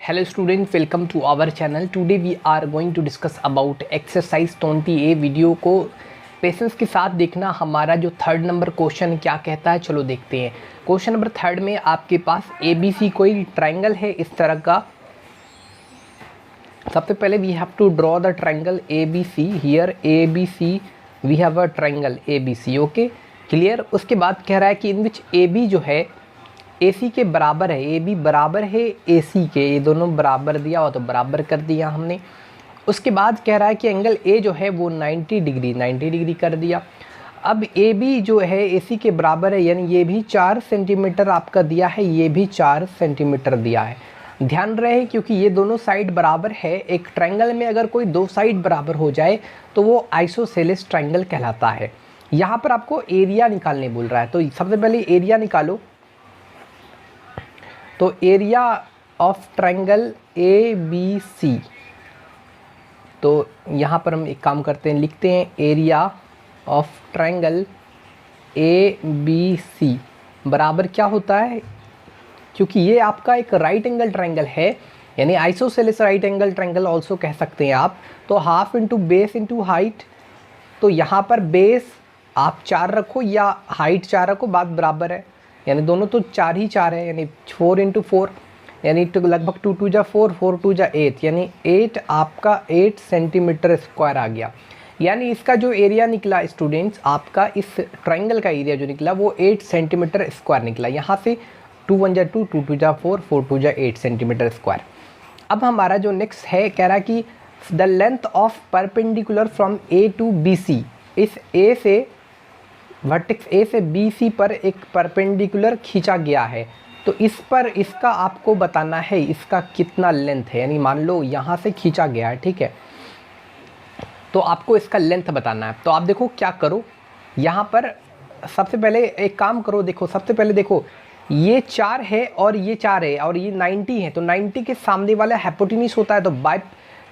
Hello students, welcome to our channel. Today we are going to discuss about exercise 20A. Video को patience के साथ देखना। हमारा जो थर्ड नंबर क्वेश्चन क्या कहता है, चलो देखते हैं। क्वेश्चन नंबर थर्ड में आपके पास ABC कोई ट्रायंगल है इस तरह का। सबसे पहले we have to draw the triangle ABC। Here ABC we have a triangle ABC। Okay, clear. उसके बाद कह रहा है कि इन विच AB जो है AC के बराबर है, AB बराबर है AC के, ये दोनों बराबर दिया हो तो बराबर कर दिया हमने। उसके बाद कह रहा है कि एंगल A जो है वो 90 डिग्री कर दिया। अब AB जो है AC के बराबर है, यानी ये भी 4 सेंटीमीटर आपका दिया है, ये भी 4 सेंटीमीटर दिया है। ध्यान रहे क्योंकि ये दोनों साइड बराबर है। एक ट्रायंगल में अगर कोई दो साइड बराबर हो जाए तो वो आइसोसेलेस ट्रायंगल कहलाता है। यहाँ पर आपको एरिया निकालने बोल रहा है, तो सबसे पहले एरिया निकालो। तो एरिया ऑफ ट्रायंगल ABC, तो यहाँ पर हम एक काम करते हैं, लिखते हैं एरिया ऑफ ट्रायंगल ABC बराबर क्या होता है, क्योंकि ये आपका एक राइट एंगल ट्रायंगल है, यानी isosceles right angle triangle also कह सकते हैं आप। तो half into base into height, तो यहाँ पर बेस आप 4 रखो या हाइट 4 रखो, बात बराबर है, यानी दोनों तो 4 ही 4 है, यानी 4 इंटू 4 यानी लगभग 2 2 जा 4, 4 2 जा 8, यानी 8 आपका 8 सेंटीमीटर स्क्वायर आ गया। यानी इसका जो एरिया निकला स्टूडेंट्स, आपका इस ट्रायंगल का एरिया जो निकला वो 8 सेंटीमीटर स्क्वायर निकला। यहाँ से 2 1 जा 2, 2 2 जा 4, 4 2 जा 8 सेंटीमीटर स्क्वायर। अब हमारा जो नेक्स्ट है, कह रहा है कि the length of perpendicular from A to BC, इस A से वर्टेक्स A से BC पर एक परपेंडिकुलर खींचा गया है, तो इस पर इसका आपको बताना है इसका कितना लेंथ है। यानी मान लो यहाँ से खींचा गया है, ठीक है, तो आपको इसका लेंथ बताना है। तो आप देखो क्या करो, यहाँ पर सबसे पहले एक काम करो, देखो सबसे पहले देखो ये 4 है और ये 4 है और ये 90 है, तो 90 के सामने वाला हाइपोटेन्यूज होता है, तो बाय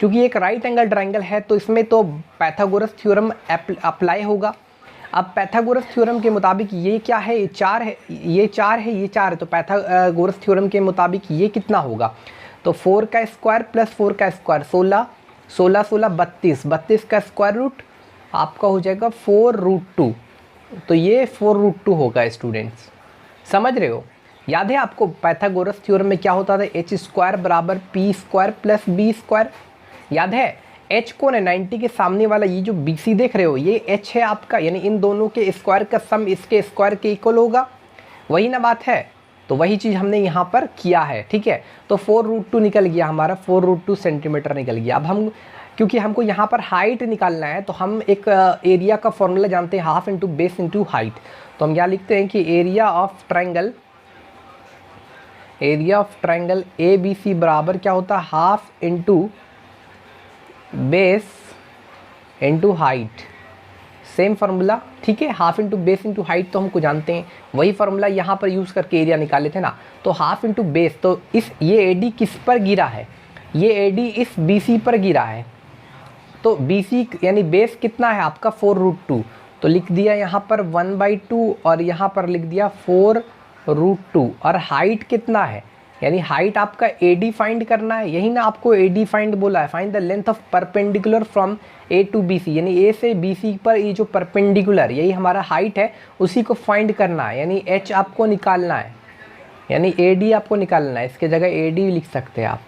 क्योंकि एक राइट एंगल ट्रायंगल है तो इसमें तो पाइथागोरस थ्योरम अप्लाई होगा। अब पाइथागोरस थ्योरम के मुताबिक ये क्या है, ये 4 है, ये 4 है, ये 4 है, तो पाइथागोरस थ्योरम के मुताबिक ये कितना होगा, तो 4 का स्क्वायर प्लस 4 का स्क्वायर 16, 16 16 32, 32 का स्क्वायर रूट आपका हो जाएगा 4√2, तो ये 4√2 होगा स्टूडेंट्स। समझ रहे हो? याद है आपको पाइथागोरस थ्योरम में क्या होता था, h स्क्वायर बराबर p square plus b square, याद है? h कौन है, 90 के सामने वाला, ये जो BC देख रहे हो ये h है आपका, यानी इन दोनों के स्क्वायर का सम इसके स्क्वायर के इक्वल होगा, वही ना बात है। तो वही चीज़ हमने यहाँ पर किया है, ठीक है। तो 4√2 निकल गया हमारा, 4√2 सेंटीमीटर निकल गया। अब हम क्योंकि हमको यहाँ पर हाइट निकालना है तो हम एक एरिया का फॉर्मूला जानते हैं, half into base into height. तो हम यहाँ लिखते हैं कि एरिया ऑफ ट्रायंगल ABC बराबर क्या होता है, half into base into height, same formula, ठीक है। Half into base into height तो हमको जानते हैं, वही फार्मूला यहाँ पर यूज़ करके एरिया निकाले थे ना। तो हाफ इंटू बेस, तो ये AD किस पर गिरा है, ये AD इस BC पर गिरा है, तो BC यानी बेस कितना है आपका 4√2, तो लिख दिया यहाँ पर 1/2 और यहाँ पर लिख दिया 4√2। और हाइट कितना है, यानी हाइट आपका AD फाइंड करना है, यही ना आपको AD फाइंड बोला है, find the length of perpendicular from A to BC, यानी A से BC पर ये जो परपेंडिकुलर यही हमारा हाइट है उसी को फाइंड करना है, यानी H आपको निकालना है, यानी AD आपको निकालना है, इसके जगह AD लिख सकते हैं आप।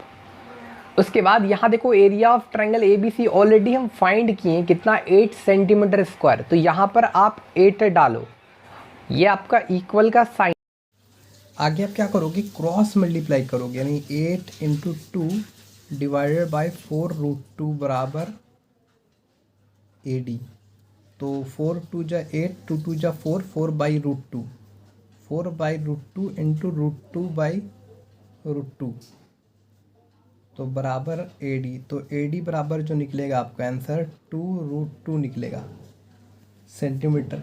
उसके बाद यहाँ देखो area of triangle ABC already हम फाइंड किए, कितना 8 सेंटीमीटर स्क्वायर, तो यहाँ पर आप 8 डालो, ये आपका इक्वल का साइन। आगे आप क्या करोगे, क्रॉस मल्टीप्लाई करोगे, यानी 8 इंटू 2 डिवाइडेड बाई 4√2 बराबर AD, तो 4 2 जा 8, 2 2 जा 4, 4/√2, 4/√2 इंटू √2 बाई √2, तो बराबर AD, तो AD बराबर जो निकलेगा आपका आंसर 2√2 निकलेगा सेंटीमीटर,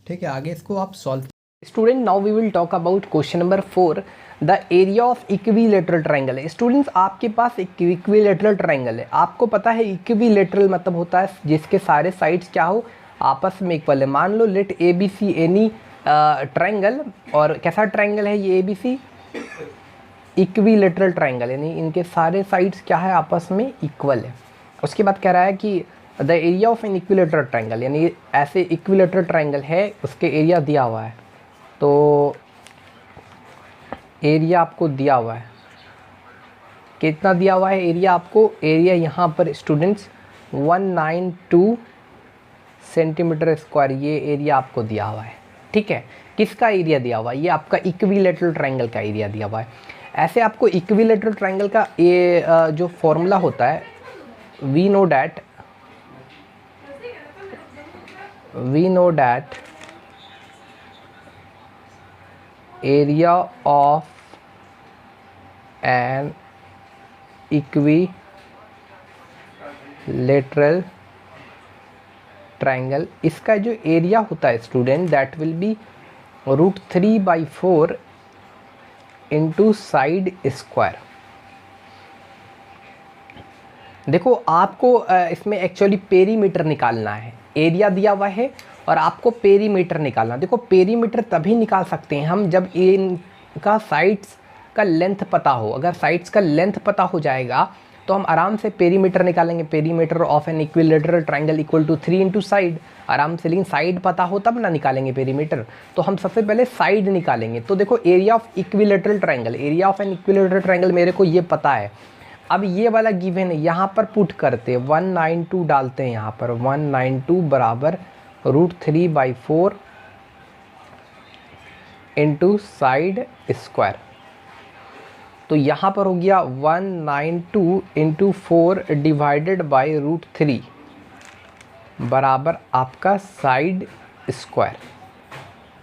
ठीक है। आगे इसको आप solve. Student now we will talk about question number 4, the area of equilateral triangle. Students आपके पास एक इक्विलेटरल ट्रायंगल है, आपको पता है इक्विलेटरल मतलब होता है जिसके सारे साइड्स क्या हो, आपस में इक्वल है। मान लो लेट ABC एनी ट्रायंगल, और कैसा ट्रायंगल है ये ABC, इक्विलेटरल ट्रायंगल, यानी इनके सारे साइड्स क्या है, आपस में इक्वल है। उसके बाद कह रहा है कि the area of an equilateral triangle, यानी ऐसे इक्विलेटरल ट्रायंगल है, उसके एरिया दिया हुआ है। तो एरिया आपको दिया हुआ है, कितना दिया हुआ है एरिया आपको? एरिया यहाँ पर स्टूडेंट्स 192 सेंटीमीटर स्क्वायर, ये एरिया आपको दिया हुआ है। ठीक है, किसका एरिया दिया हुआ है? ये आपका इक्विलेटरल ट्रायंगल का एरिया दिया हुआ है। ऐसे आपको इक्विलेटरल ट्रायंगल का ये जो फॉर्मूला होता है, we know that area of an equilateral triangle, इसका जो एरिया होता है student, that will be √3/4 into side square. देखो आपको इसमें एक्चुअली पेरीमीटर निकालना है, एरिया दिया हुआ है और आपको पेरीमीटर निकालना। देखो पेरीमीटर तभी निकाल सकते हैं हम जब इनका साइड्स का लेंथ पता हो। अगर साइड्स का लेंथ पता हो जाएगा तो हम आराम से पेरीमीटर निकालेंगे। Perimeter of an equilateral triangle equal to 3 into side, आराम से। लेकिन साइड पता हो तब ना निकालेंगे पेरीमीटर, तो हम सबसे पहले साइड निकालेंगे। तो देखो area of equilateral triangle, area of an equilateral triangle मेरे को ये पता है। अब ये वाला गिवन है, यहाँ पर पुट करते हैं 192 डालते हैं, यहाँ पर 192 बराबर √3/4 इंटू साइड स्क्वायर। तो यहाँ पर हो गया 192 इंटू 4 डिवाइडेड बाई √3 बराबर आपका साइड स्क्वायर।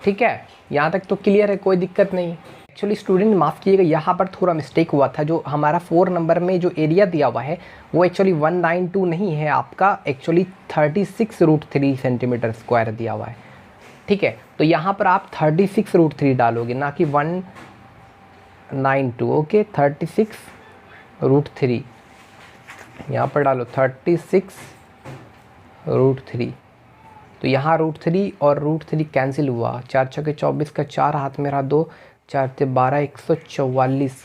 ठीक है, यहाँ तक तो क्लियर है, कोई दिक्कत नहीं। एक्चुअली स्टूडेंट माफ़ कीजिएगा, यहाँ पर थोड़ा मिस्टेक हुआ था। जो हमारा 4 नंबर में जो एरिया दिया हुआ है वो एक्चुअली 192 नहीं है आपका, एक्चुअली 36√3 सेंटीमीटर स्क्वायर दिया हुआ है। ठीक है, तो यहाँ पर आप 36√3 डालोगे, ना कि 192। ओके, 36√3 यहाँ पर डालो, 36√3। तो यहाँ √3 और √3 कैंसिल हुआ, 4 छके 24 का 4 हाथ में रहा 2, 4 से 12 144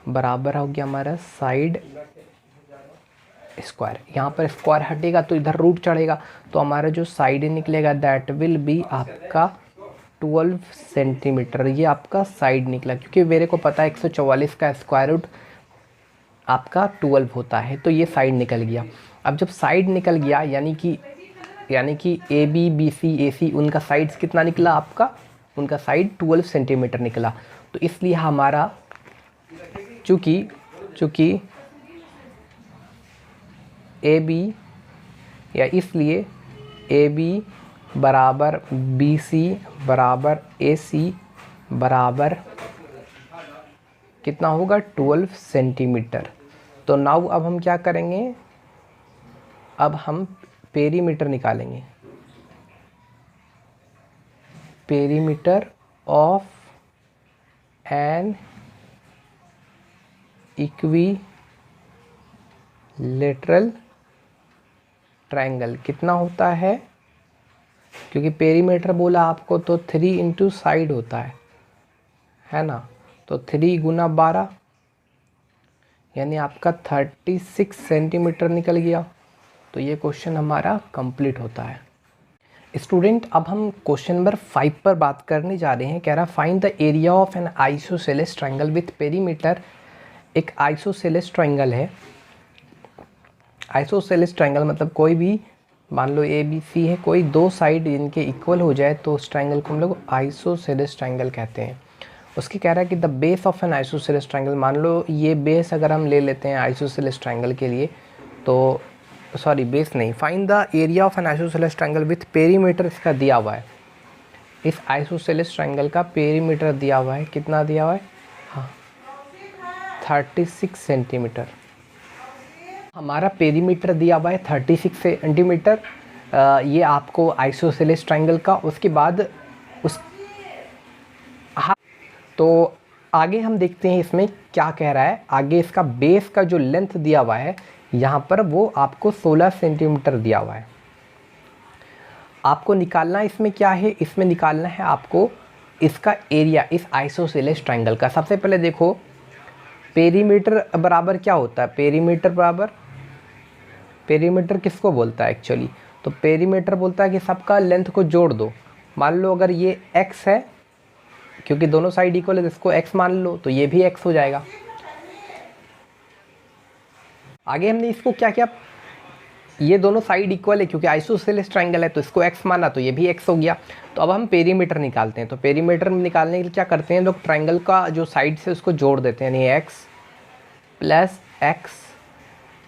बराबर हो गया हमारा साइड स्क्वायर। यहाँ पर स्क्वायर हटेगा तो इधर रूट चढ़ेगा, तो हमारा जो साइड निकलेगा दैट विल बी आपका 12 सेंटीमीटर। ये आपका साइड निकला, क्योंकि मेरे को पता है 144 का स्क्वायर रूट आपका 12 होता है, तो ये साइड निकल गया। अब जब साइड निकल गया यानी कि ए बी बी सी ए सी, उनका साइड्स कितना निकला आपका? उनका साइड 12 सेंटीमीटर निकला। तो इसलिए हमारा चूँकि ए बी, या इसलिए ए बी बराबर बी सी बराबर ए सी बराबर कितना होगा? 12 सेंटीमीटर। तो नाउ अब हम क्या करेंगे? अब हम पेरीमीटर निकालेंगे। Perimeter of an equilateral triangle कितना होता है? क्योंकि पेरीमीटर बोला आपको तो 3 इंटू साइड होता है ना। तो 3 गुना 12 यानी आपका 36 सेंटीमीटर निकल गया। तो ये क्वेश्चन हमारा कंप्लीट होता है। स्टूडेंट अब हम क्वेश्चन नंबर 5 पर बात करने जा रहे हैं। कह रहा find the area of an isosceles triangle with perimeter. एक आइसोसेलेस ट्रायंगल है। आइसोसेलेस ट्रायंगल मतलब कोई भी, मान लो ए बी सी है, कोई दो साइड इनके इक्वल हो जाए तो उस ट्रायंगल को हम लोग आइसोसेलेस ट्रायंगल कहते हैं। उसके कह रहा है कि the base of an isosceles triangle, मान लो ये बेस अगर हम ले लेते हैं आइसोसेलेस ट्रायंगल के लिए, तो सॉरी बेस नहीं, find the area of an isosceles triangle with perimeter इसका दिया हुआ है। इस आइसोसेलेस ट्रायंगल का पेरीमीटर दिया हुआ है, कितना दिया हुआ है? हाँ 36 सेंटीमीटर। हमारा पेरीमीटर दिया हुआ है 36 सेंटीमीटर, ये आपको आइसोसेलेस ट्रायंगल का। उसके बाद तो आगे हम देखते हैं इसमें क्या कह रहा है। आगे इसका बेस का जो लेंथ दिया हुआ है यहाँ पर वो आपको 16 सेंटीमीटर दिया हुआ है। आपको निकालना इसमें क्या है? इसमें निकालना है आपको इसका एरिया इस आइसोसेलेस ट्रायंगल का। सबसे पहले देखो पेरीमीटर बराबर क्या होता है, पेरीमीटर किसको बोलता है एक्चुअली, तो पेरीमीटर बोलता है कि सबका लेंथ को जोड़ दो। मान लो अगर ये x है, क्योंकि दोनों साइड इक्वल है, इसको x मान लो तो ये भी x हो जाएगा। आगे हमने इसको क्या किया, ये दोनों साइड इक्वल है क्योंकि आइसोसेलेस ट्रायंगल है, तो इसको x माना तो ये भी x हो गया। तो अब हम पेरीमीटर निकालते हैं। तो पेरीमीटर निकालने के लिए क्या करते हैं, लोग ट्रायंगल का जो साइड से उसको जोड़ देते हैं, यानी x प्लस x,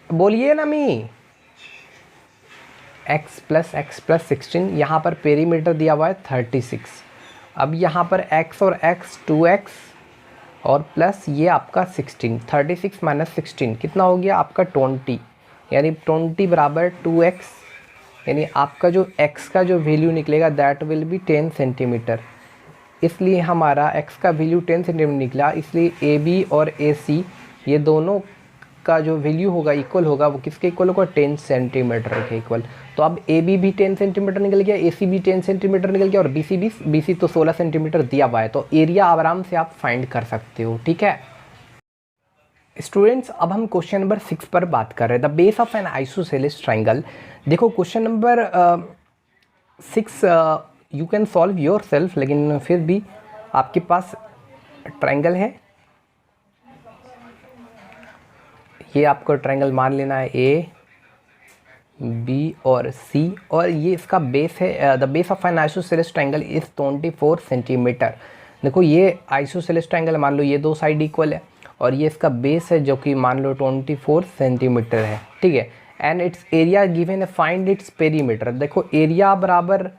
बोलिए ना मी, x प्लस 16, यहाँ पर पेरीमीटर दिया हुआ है 36। अब यहाँ पर x और x 2x और प्लस ये आपका 16, 36 माइनस 16 कितना हो गया आपका 20, यानी 20 बराबर 2x, यानी आपका जो x का जो वैल्यू निकलेगा दैट विल बी 10 सेंटीमीटर। इसलिए हमारा x का वैल्यू 10 सेंटीमीटर निकला, इसलिए AB और AC ये दोनों का जो वैल्यू होगा इक्वल होगा, वो किसके इक्वल होगा, 10 सेंटीमीटर के इक्वल। तो अब AB भी 10 सेंटीमीटर निकल गया, AC भी 10 सेंटीमीटर निकल गया और BC तो 16 सेंटीमीटर दिया हुआ है। तो एरिया आराम से आप फाइंड कर सकते हो, ठीक है स्टूडेंट्स। अब हम क्वेश्चन नंबर 6 पर बात कर रहे हैं, the base of an isosceles triangle. देखो question number 6 you can solve yourself, लेकिन फिर भी आपके पास ट्रायंगल है, ये आपको ट्रायंगल मान लेना है A B और C, और ये इसका बेस है, the base of an isosceles triangle is 24 centimetre. देखो ये आइसोसेलेस ट्रायंगल मान लो ये दो साइड इक्वल है और ये इसका बेस है जो कि मान लो 24 सेंटीमीटर है, ठीक है। एंड इट्स एरिया गिवन है, फाइंड इट्स पेरीमीटर। देखो एरिया बराबर,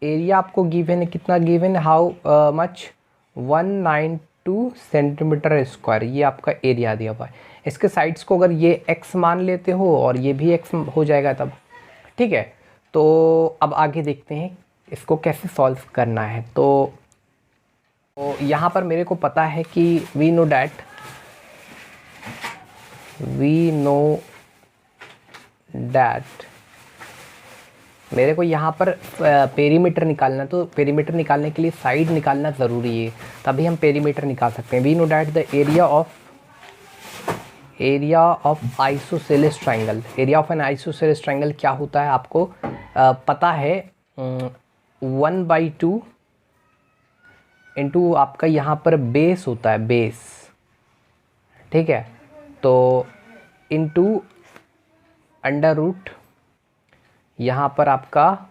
एरिया आपको गिवन है, कितना गिवन है, हाउ मच 192 सेंटीमीटर स्क्वायर, ये आपका एरिया दिया हुआ है। इसके साइड्स को अगर ये x मान लेते हो और ये भी x हो जाएगा तब, ठीक है। तो अब आगे देखते हैं इसको कैसे सॉल्व करना है। तो यहाँ पर मेरे को पता है कि वी नो डैट मेरे को यहाँ पर पेरीमीटर निकालना, तो पेरीमीटर निकालने के लिए साइड निकालना ज़रूरी है, तभी हम पेरीमीटर निकाल सकते हैं। We know that the area of isosceles triangle, area of an isosceles triangle क्या होता है आपको पता है, 1/2 इंटू आपका यहाँ पर बेस होता है, बेस, ठीक है, तो इंटू अंडर रूट, यहाँ पर आपका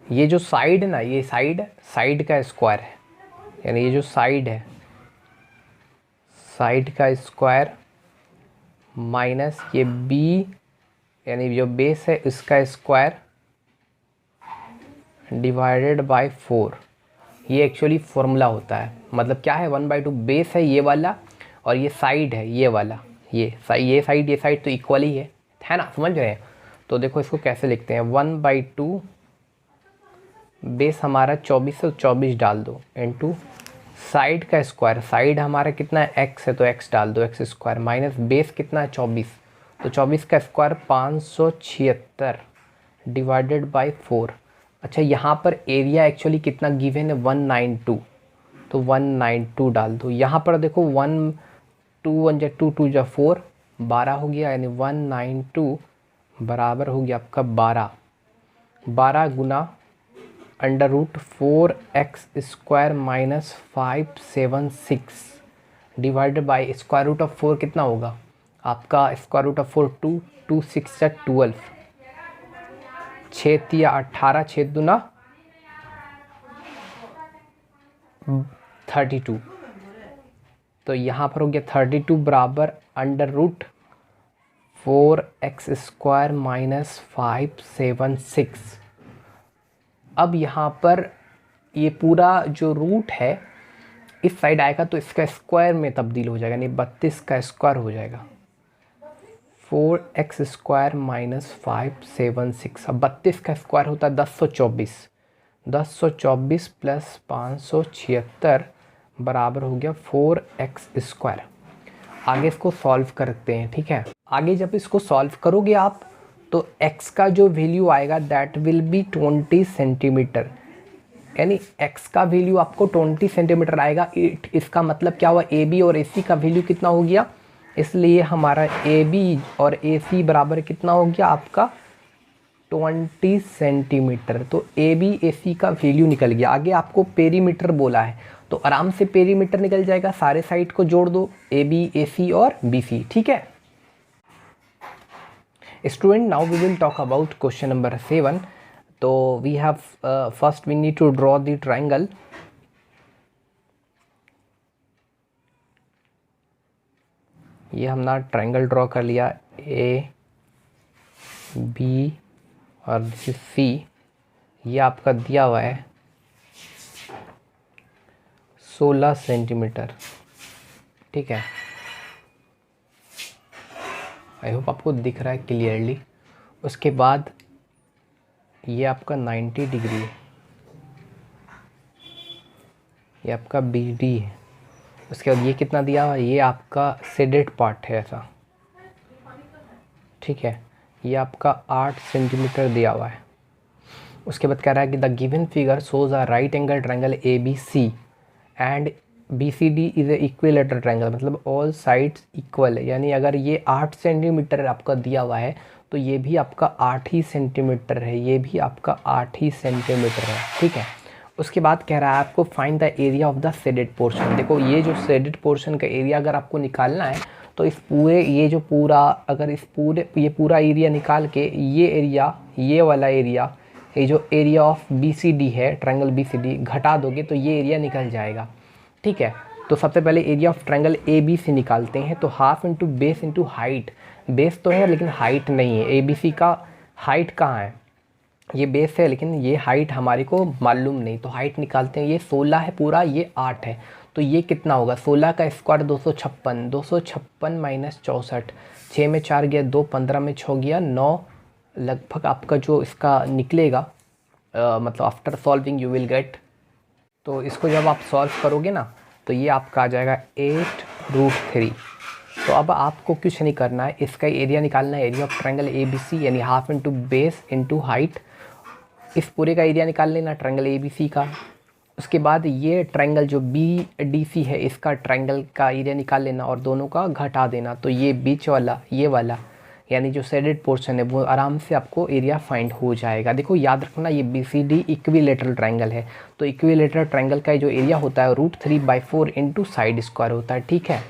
ये जो साइड है ना, ये साइड का स्क्वायर है, यानी ये जो साइड है, साइड का स्क्वायर माइनस ये बी, यानी जो बेस है इसका स्क्वायर डिवाइडेड बाय 4। ये एक्चुअली फॉर्मूला होता है, मतलब क्या है, 1/2 बेस है ये वाला और ये साइड है ये वाला, ये साइड तो इक्वल ही है ना, समझ रहे हैं। तो देखो इसको कैसे लिखते हैं, 1/2 बेस हमारा 24 है, 24 डाल दो इंटू साइड का स्क्वायर, साइड हमारा कितना है x है तो x डाल दो, x स्क्वायर माइनस बेस कितना है 24, तो 24 का स्क्वायर 576 डिवाइडेड बाय 4। अच्छा यहाँ पर एरिया एक्चुअली कितना गिवन है 192, तो 192 डाल दो। यहाँ पर देखो 1 2 1 जा 2 2 जा 4 12 हो गया, यानी 192 बराबर हो गया आपका 12 गुना under root 4x square minus 576 divided by square root of 4 कितना होगा आपका, स्क्वायर रूट ऑफ 4 2 2 6 या 12, 6 या 18, 6 दूना 32, तो यहाँ पर हो गया 32 बराबर under root 4x square minus 576। अब यहाँ पर ये पूरा जो रूट है इस साइड आएगा तो इसका स्क्वायर में तब्दील हो जाएगा, यानी 32 का स्क्वायर हो जाएगा, 4x स्क्वायर माइनस 576। अब 32 का स्क्वायर होता है 1024 प्लस 576 बराबर हो गया 4x स्क्वायर। आगे इसको सॉल्व करते हैं, ठीक है। आगे जब इसको सॉल्व करोगे आप तो x का जो वैल्यू आएगा दैट विल बी 20 सेंटीमीटर, यानी x का वैल्यू आपको 20 सेंटीमीटर आएगा। इसका मतलब क्या हुआ, AB और AC का वैल्यू कितना हो गया, इसलिए हमारा AB और AC बराबर कितना हो गया आपका 20 सेंटीमीटर। तो AB AC का वैल्यू निकल गया। आगे आपको पेरीमीटर बोला है तो आराम से पेरीमीटर निकल जाएगा, सारे साइड को जोड़ दो AB AC और BC, ठीक है। Student now we will talk about question number 7। तो we have first we need to draw the triangle. ये हमने ट्रायंगल ड्रॉ कर लिया, A B और दिस इज C। ये आपका दिया हुआ है 16 सेंटीमीटर, ठीक है। आई होप आपको दिख रहा है क्लियरली। उसके बाद ये आपका 90 डिग्री है, ये आपका BD है। उसके बाद ये कितना दिया हुआ है, ये आपका शेडेड पार्ट है ऐसा, ठीक है। ये आपका 8 सेंटीमीटर दिया हुआ है। उसके बाद कह रहा है कि the given figure shows a right angle triangle ABC and BCD is a equilateral triangle, मतलब ऑल साइड्स इक्वल है। यानी अगर ये 8 सेंटीमीटर आपका दिया हुआ है तो ये भी आपका 8 ही सेंटीमीटर है, ये भी आपका 8 ही सेंटीमीटर है, ठीक है। उसके बाद कह रहा है आपको find the area of the shaded portion. देखो ये जो शेडेड पोर्शन का एरिया अगर आपको निकालना है तो इस पूरे ये जो पूरा अगर इस पूरे ये पूरा एरिया निकाल के ये एरिया, ये वाला एरिया, ये जो एरिया ऑफ BCD है ट्रायंगल BCD घटा दोगे तो ये एरिया निकल जाएगा, ठीक है। तो सबसे पहले एरिया ऑफ ट्रायंगल ABC निकालते हैं। तो half into base into height, base तो है लेकिन हाइट नहीं है। ABC का हाइट कहाँ है, ये बेस है लेकिन ये हाइट हमारे को मालूम नहीं, तो हाइट निकालते हैं। ये 16 है पूरा, ये 8 है, तो ये कितना होगा 16 का स्क्वायर 256, 256 माइनस 64, 6 में 4 गया 2, 15 में 6 गया 9, लगभग आपका जो इसका निकलेगा मतलब after solving you will get. तो इसको जब आप सॉल्व करोगे ना तो ये आपका आ जाएगा 8√3। तो अब आपको कुछ नहीं करना है, इसका एरिया निकालना है, एरिया ऑफ ट्रायंगल ABC, यानी half into base into height. इस पूरे का एरिया निकाल लेना ट्रायंगल ABC का। उसके बाद ये ट्रायंगल जो BDC है इसका ट्रायंगल का एरिया निकाल लेना और दोनों का घटा देना। तो ये बीच वाला, ये वाला यानी जो शेडेड पोर्शन है वो आराम से आपको एरिया फाइंड हो जाएगा। देखो याद रखना ये BCD इक्विलेटरल ट्रायंगल है, तो इक्विलेटरल ट्रायंगल का जो एरिया होता है √3/4 इंटू साइड स्क्वायर होता है, ठीक है।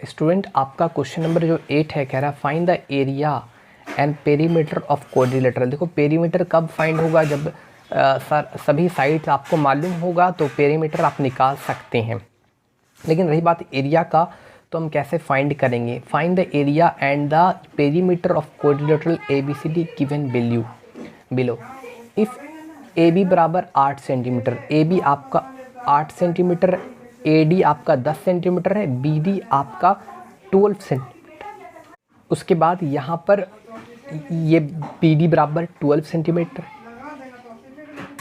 स्टूडेंट आपका क्वेश्चन नंबर जो 8 है कह रहा है find the area and perimeter of quadrilateral. देखो पेरीमीटर कब फाइंड होगा, जब सभी साइड्स आपको मालूम होगा तो पेरीमीटर आप निकाल सकते हैं। लेकिन रही बात एरिया का, तो हम कैसे फाइंड करेंगे। Find the area and the perimeter of quadrilateral ABCD given below. If AB बराबर 8 सेंटीमीटर, AB आपका 8 सेंटीमीटर, AD आपका 10 सेंटीमीटर है, BD आपका 12 सेंटीमीटर। उसके बाद यहाँ पर ये BD बराबर 12 सेंटीमीटर,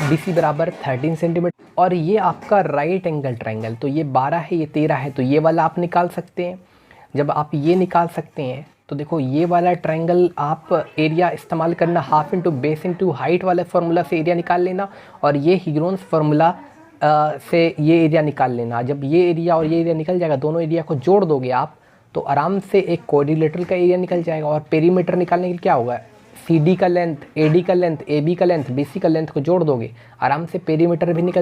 BC बराबर 13 सेंटीमीटर और ये आपका राइट एंगल ट्रायंगल, तो ये 12 है, ये 13 है, तो ये वाला आप निकाल सकते हैं। जब आप ये निकाल सकते हैं तो देखो ये वाला ट्रायंगल आप एरिया इस्तेमाल करना, half into base into height वाले फार्मूला से एरिया निकाल लेना और ये हीग्रोन्स फार्मूला से ये एरिया निकाल लेना। जब ये एरिया और ये एरिया निकल जाएगा, दोनों एरिया को जोड़ दोगे आप तो आराम से एक क्वाड्रिलेटरल का एरिया निकल जाएगा। और पेरीमीटर निकालने के लिए क्या होगा, CD का लेंथ, AD का लेंथ, AB का लेंथ, BC का लेंथ को जोड़ दोगे, आराम से पेरीमीटर भी निकल